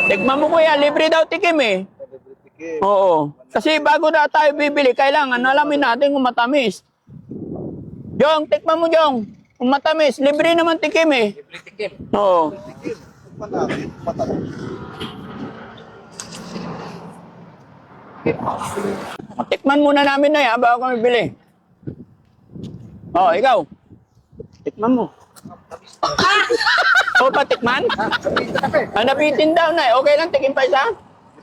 Tikman mo kuya, libre daw tikim eh. Oo. Kasi bago na tayo bibili, kailangan alamin natin kung matamis. Jong, tikman mo Jong. Kung matamis, libre naman tikim eh. Libre tikim. Oo. Tikman muna namin na yan bago kami bili. Oh, ikaw. Tikman mo. O, patikman? Napitin daw na eh. Okay lang, tikim pa isa?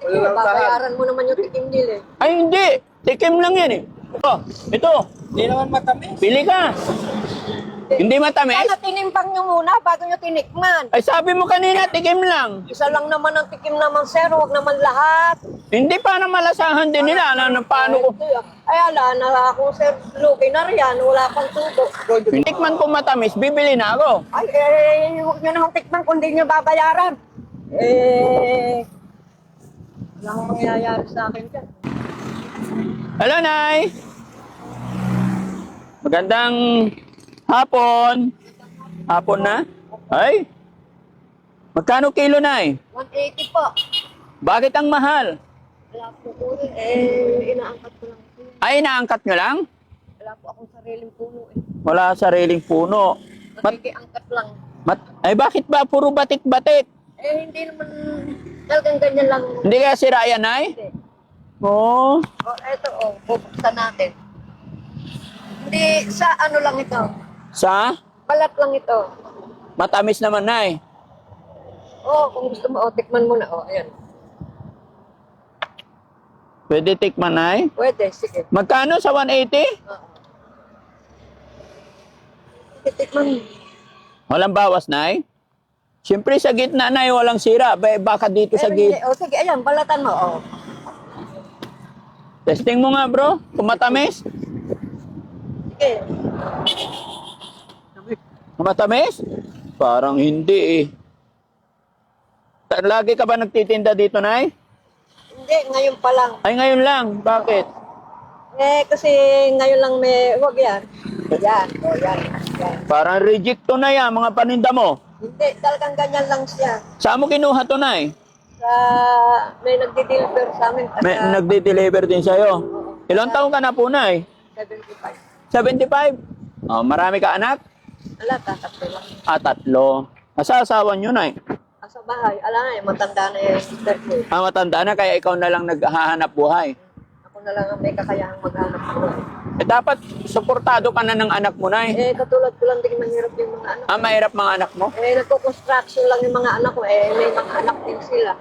Babayaran mo naman yung tikim nila eh. Ay, hindi. Tikim lang yan eh. Oh, ito. Hindi naman matamis. Pili ka. Hindi matamis? Sana tinimpang nyo muna bago nyo tinikman. Ay, sabi mo kanina, tikim lang. Isa lang naman ang tikim naman, sir. Huwag naman lahat. Hindi pa na malasahan din nila. Paano ko? Ay, ala na ako, sir. Lugi na riyan. Wala pang tubo. Tikman ko matamis, bibili na ako. Ay, huwag nyo naman tikman kung hindi nyo babayaran. Wala akong mangyayari sa akin dyan. Hello, Nay. Magandang hapon. Hapon na? Ay. Magkano kilo, Nay? 180 po. Bakit ang mahal? Wala po po. Inaangkat ko lang po. Ay, naangkat nyo lang? Wala po akong sariling puno eh. Wala sariling puno. Nakikiangkat lang. Ay, bakit ba? Puro batik-batik. Hindi naman talagang ganyan lang. Hindi kaya sira yan, Nay? Hindi. Oo. Eto bubuksan natin. Hindi, sa ano lang ito. Sa? Balat lang ito. Matamis naman, Nay. Kung gusto mo, tikman mo na. Ayan. Pwede tikman, Nay? Pwede, sige. Magkano sa 180? Tikman mo. Walang bawas, Nay? Siyempre sa gitna, Nay, walang sira. Baka dito sa gitna. Sige, ayan, balatan mo. Testing mo nga, bro. Kung matamis. Sige. Matamis? Parang hindi eh. Lagi ka ba nagtitinda dito, Nay? Hindi, ngayon pa lang. Ay, ngayon lang. Bakit? Kasi ngayon lang huwag yan. Yan. Parang reject to na yan, mga paninda mo. Hindi, talagang ganyan lang siya. Saan mo kinuha to, Nay? May nagdi-deliver sa amin. May nagde-deliver din sa'yo. Ilang taon ka na po, Nay? 75. 75? Oh, marami ka anak? Ala, tatatlo lang. 3. Asawa nyo, Nay? Sa bahay, matanda na yung sister ko. Matanda na, kaya ikaw na lang naghahanap buhay. Ako na lang ang may kakayahang maghanap buhay. Dapat suportado ka na ng anak mo, Nay. Katulad ko lang din mahirap yung mga anak. Mahirap mga anak mo? Nagko-construction lang yung mga anak ko. May mga anak din sila.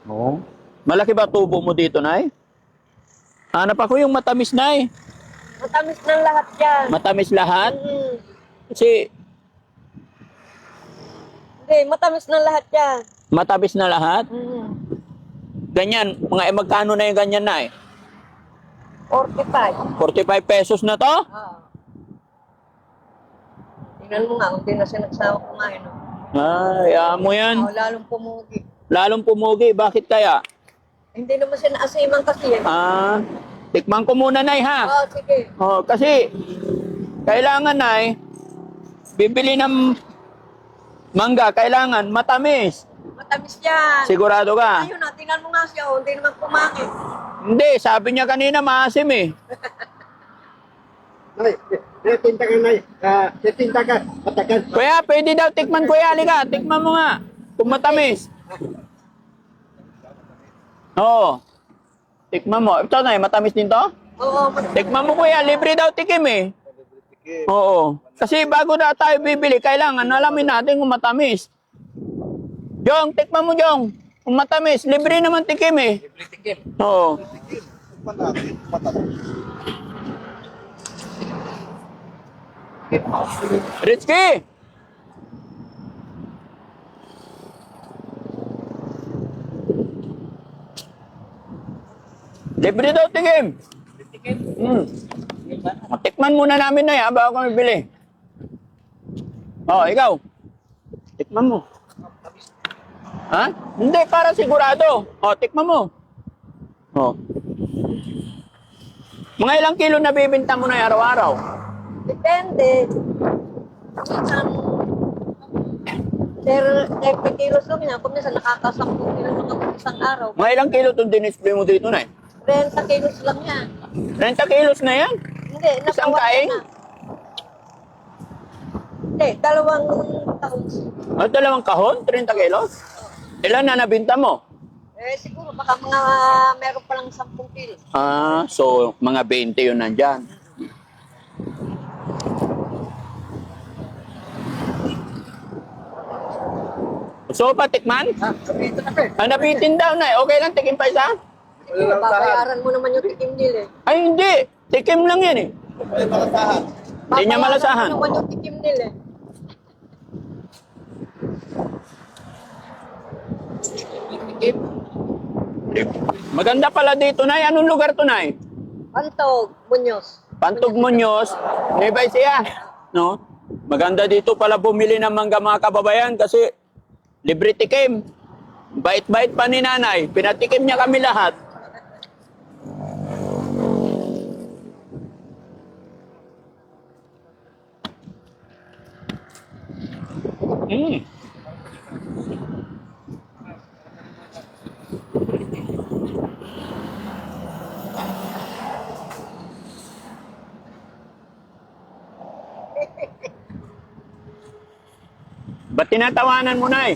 Oo. Malaki ba tubo mo dito, Nay? Hanap ako yung matamis, Nay. Matamis ng lahat yan. Matamis lahat? Kasi Hindi, matamis ng lahat yan. matamis na lahat? Ganyan, magkano na yung ganyan, Nay? 45. 45 pesos na to? Tingnan mo nga, hindi na siya nagsawa kumain. Ay, mo yan. Lalong pumugi. Lalong pumugi. Bakit kaya? Hindi naman siya naasiman kasi. Tikman ko muna, Nay, ha? Sige. Kasi, kailangan, Nay, bibili ng mangga, kailangan matamis. Matamis yan. Sigurado ka? Ayun na, tingnan mo nga siya, hindi naman kumangit. Hindi, sabi niya kanina maasim eh. Nay, tinta ka, Nay. Tinta ka, matagal. Kuya, pwede daw tikman, Kuya. Halika, tikman mo nga. Kung matamis. Oo. Tikman mo. Ito na, matamis din to? Oo, Tikman mo, Kuya. Libre daw tikim eh. Oo. Kasi bago na tayo bibili, kailangan alamin natin kung matamis. Jong, tikman mo, Jong. Kung matamis, libre naman tikim eh. Libre tikim. Oo. Rizky! Libre daw tikim. Tikim. Tikman muna namin na yan bago kami bili. Ikaw. Tikman mo. Ha? Hindi, para sigurado. Tikman mo. Mga ilang kilo na bibinta mo na araw-araw? depende. Minsan, Pero 30 kilos lang yan. Kung minsan nakakasampung kilos lang ako isang araw. Mga ilang kilo itong dinisplay mo dito, Nay? 30 kilos lang yan. 30 kilos na yan? Hindi, Isang napawan kaing? na. Hindi, 2 taon. Ano, 2 kahon? 30 kilos? Ilan na nabinta mo? Siguro baka mga meron pa lang 10 kilos. So mga 20 yun nandyan. So, patikman? Dito na, pe. Nabitin daw, Nay. Okay lang, tikim pa isa? Sige, babayaran mo naman yung tikim nila. Ay, hindi. Tikim lang yan eh. Ay, malasahan. Hindi niya malasahan. Babayaran mo naman yung tikim nila. Maganda pala dito, Nay. Anong lugar to, Nay? Pantog, Muñoz. Pantog Muñoz. Nebay siya. No? Maganda dito pala bumili ng mangga mga kababayan kasi libre tikim. Bait-bait pa ni Nanay. Pinatikim niya kami lahat. Mm. Ba't tinatawanan mo, Nay?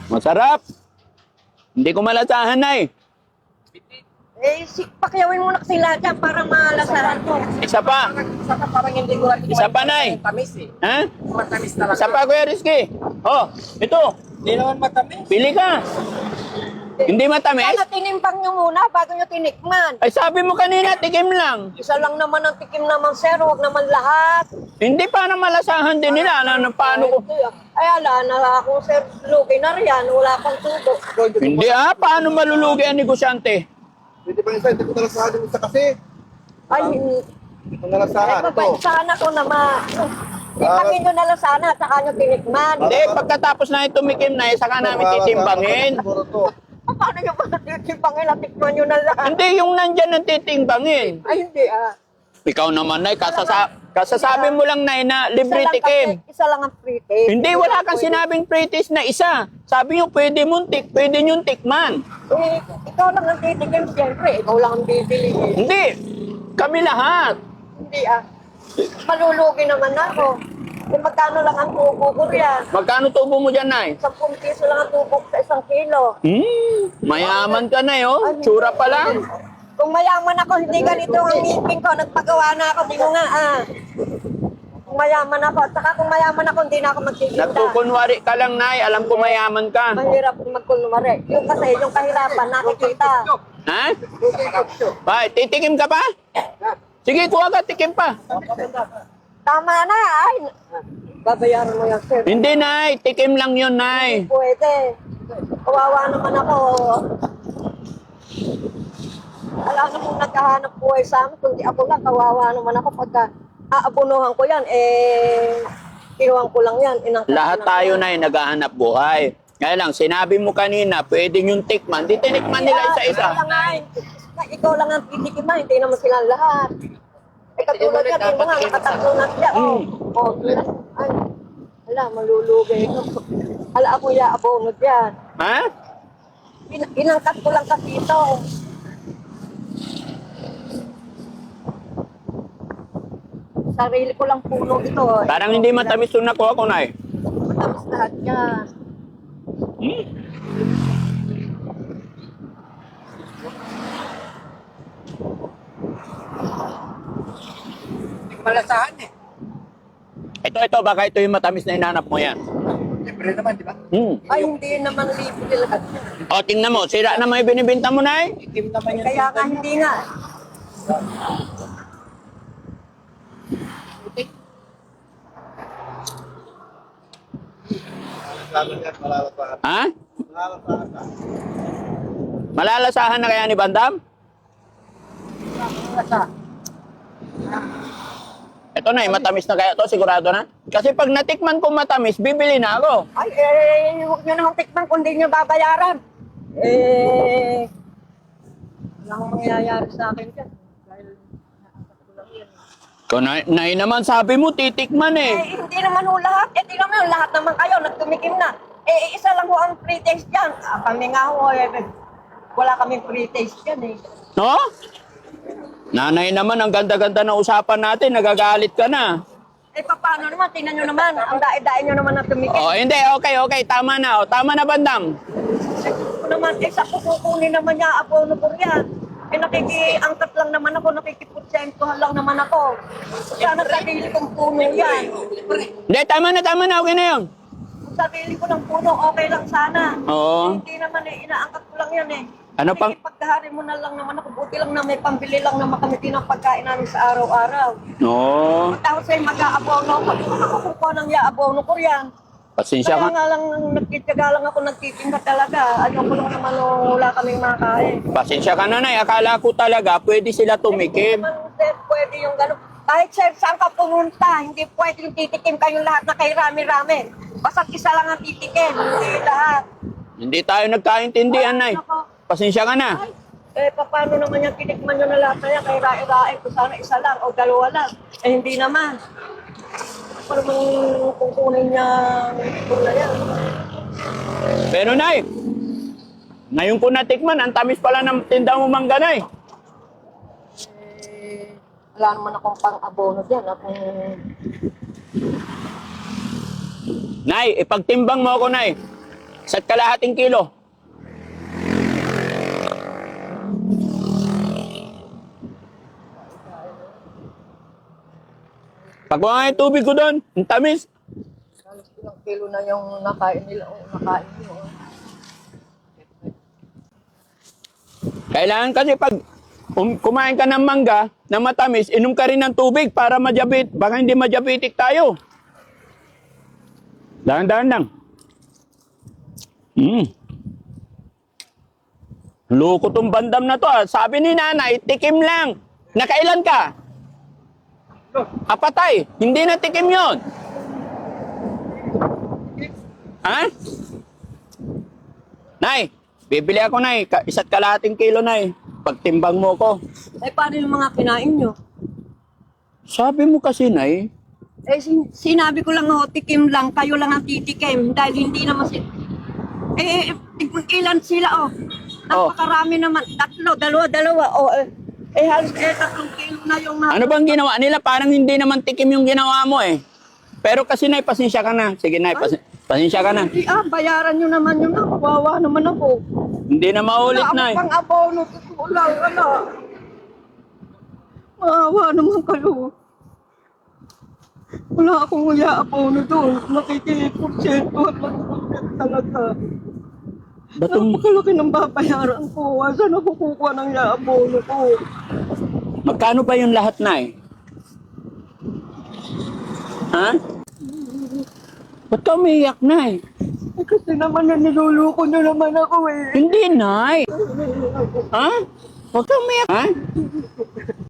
Masarap. Hindi ko malasahan, Nay. Pakyawin mo na kasi lahat yan para malasahan ko. Isa pa. Saka parang hindi ko rin Isa pa, Nay. Matamis eh. Ha? Matamis talaga. Isa pa, Kuya Rizky. Oh, ito. Hindi naman matamis. Pili ka. Hindi matamis? Sana tinimpang nyo muna bago nyo tinikman. Ay, sabi mo kanina, tikim lang. Isa lang naman ang tikim naman, sir. Huwag naman lahat. Hindi pa na malasahan din nila. Paano ko? Ay, ala na akong sir. Lugi na riyan. Wala pang tubo. Hindi paano malulugi ang negosyante? Pwede pa isa, hindi ko nalasahan yung isa kasi. Ay, Hindi ko nalasahan. Ito. mabait sana ko na Ipangin nyo na lang sana at saka nyo tinikman. Hindi, pagkatapos na tumikim na, saka namin titimbangin. Siguro to. Paano nyo ba natitimpangin at tikman nyo na lang? Hindi, yung nandyan ang titimbangin. Ay, hindi Ikaw naman, Nay, kasasabi mo lang, Nay, na libre tikim. Isa lang ang free taste. Hindi, wala kang sinabing pre-taste na isa. Sabi nyo, pwede nyo tikman. Ikaw lang ang titikim, siyempre. Ikaw lang ang bibili. Hindi, kami lahat. Hindi Malulugi naman ako. Kung magkano lang ang tubo ko riyan. Magkano tubo mo dyan, Nay? 10 piso lang ang tubo sa 1 kilo. Mayaman ka, Nay, oh. Tsura pa lang. Kung mayaman ako, hindi ganito ang ngipin ko. Nagpagawa na ako, di mo nga Kung mayaman ako, at saka kung mayaman ako, hindi na ako magtitinda. Nagkukunwari ka lang, Nay. Alam ko mayaman ka. Mahirap magkunwari. Yung kasi, yung kahirapan, nakikita. Ha? Bay, titikim ka pa? Sige, kuha ka, tikim pa. Tama na, ay. Babayaran mo yan, sir. Hindi, Nay. Tikim lang yun, Nay. Pwede. Kawawa naman ako. Wala namang naghahanap buhay sa amin, kundi ako lang, kawawa naman ako pagka aabunuhan ko yan, kinuhan ko lang yan. Lahat tayo, Nay, naghahanap buhay. Kaya lang, sinabi mo kanina, pwede yung tikman. Di tinikman nila isa-isa. Ikaw lang ang titikiman, hindi naman silang lahat. Katulad yan, yung mga nakatatlo na siya. Ay, ala, malulugi ito. Ala, ako yaabunod yan. Ha? Inangkat ko lang kasi ito. Sarili ko lang puno ito. Parang hindi matamis yung nakuha ko, Nay. Matamis lahat yan. Hindi ko malasahan eh. Ito, baka ito yung matamis na hinanap mo yan. Libre naman, di ba? Ay, hindi naman libre lahat yan. O, tingnan mo, sira na may binibinta mo, Nay. Itim naman yung Kaya nga hindi nga. Malalasahan. Ha? Malalasahan ka. Malalasahan na kaya ni Bandam? Ito na, matamis na kaya to, sigurado na. Kasi pag natikman ko matamis, bibili na ako. Ay, huwag nyo namang tikman kung hindi nyo babayaran. Wala akong mangyayari sa akin dyan. Dahil naangkat ko lang yan. Nay naman sabi mo, titikman eh. Eh, hindi naman ho lahat. Eh, di naman lahat naman kayo, nagtumikim na. Eh, isa lang ho ang pre-taste dyan. Kami nga ho, wala kaming pre-taste dyan eh. No? Nanay naman, ang ganda-ganda na usapan natin, nagagalit ka na. Eh, paano naman? Tingnan nyo naman. Ang dae-dae nyo naman na tumikim. Oh, hindi, okay, tama na. Oh. Tama na, bandam. Ako naman, eh, sa kukunin naman niya, abono ko yan. Eh, nakikiangkat lang naman ako, nakikiputsentuhan lang naman ako. Sana sarili kong puno yan. Hindi, tama na, okay na yun. Kung sarili ko ng puno, okay lang sana. Oo. Hindi naman eh, inaangkat ko lang yan eh. Ano pang- Pagkahari mo na lang naman ako, buti lang na may pambili lang naman kami din ang pagkain namin sa araw-araw. No. Tapos ay mag-aabono ako, ako kukuha ng yaabono ko yan. Pasensya Kaya ka. nga lang, nagtityaga lang ako, nagtitinda talaga. Ayoko lang naman wala kaming makain. Pasensya ka na, Nay. Akala ko talaga pwede sila tumikim. Hindi naman, sir, pwede yung gano'n. Kahit sir, saan ka pumunta, hindi pwede yung titikim kayong lahat na kay rami-rami. Basta't isa lang ang titikim, hindi lahat. Hindi tayo nagkaintindihan, Nay. Pasensya ka na. Eh, paano naman yung tinikman nyo na lahat na yan? Kay rai-rai ko sana isa lang o dalawa lang. Eh, hindi naman. Paano mang kukunin niya na yan? Pero, Nay, ngayon ko natikman, ang tamis pala ng tinda mo mangga, Nay. Eh, wala naman akong pang-abono dyan. Nay, ipagtimbang mo ako, Nay. Isa't kalahating kilo. Pagkuha nga yung tubig ko doon, ang tamis. Halos ilang kilo na yung nakain nila o nakain nyo. Kailangan kasi pag kumain ka ng mangga na matamis, inom ka rin ng tubig para baka hindi ma-diabetic tayo. Dahan-dahan lang. Loko tong bandam na to. Sabi ni nanay, tikim lang. Nakailan ka? Apatay. Hindi na tikim yon. Ha? Nay, bibili ako, Nay. Isa't kalahating kilo, Nay. Pagtimbang mo ko. Eh, paano yung mga kinain nyo? Sabi mo kasi, Nay, Eh, sinabi ko lang, tikim lang, kayo lang ang titikim. Dahil hindi naman ilan sila, Napakarami naman. Tatlo, dalawa. Halos 3 kilo na yung ano bang ginawa nila? Parang hindi naman tikim yung ginawa mo eh. Pero kasi, Nay, pasensya ka na. Sige, Nay, pasensya ka na. Bayaran nyo naman yun. Wawa naman ako. Hindi na maulit, Wala Nay. akong pang-abono. Wala. Wawa naman kayo. Wala akong abono doon. Nakikipursentuhan lang talaga. Batong, Napakalaki ng babayaran ko. Saan ako kukuha ng abono ko? magkano ba yung lahat, Nay? Ha? Ba't ka umiiyak, Nay? Eh, kasi naman niluluko nyo naman ako eh. Hindi, Nay. Ha? Huwag ka umiyak, ha?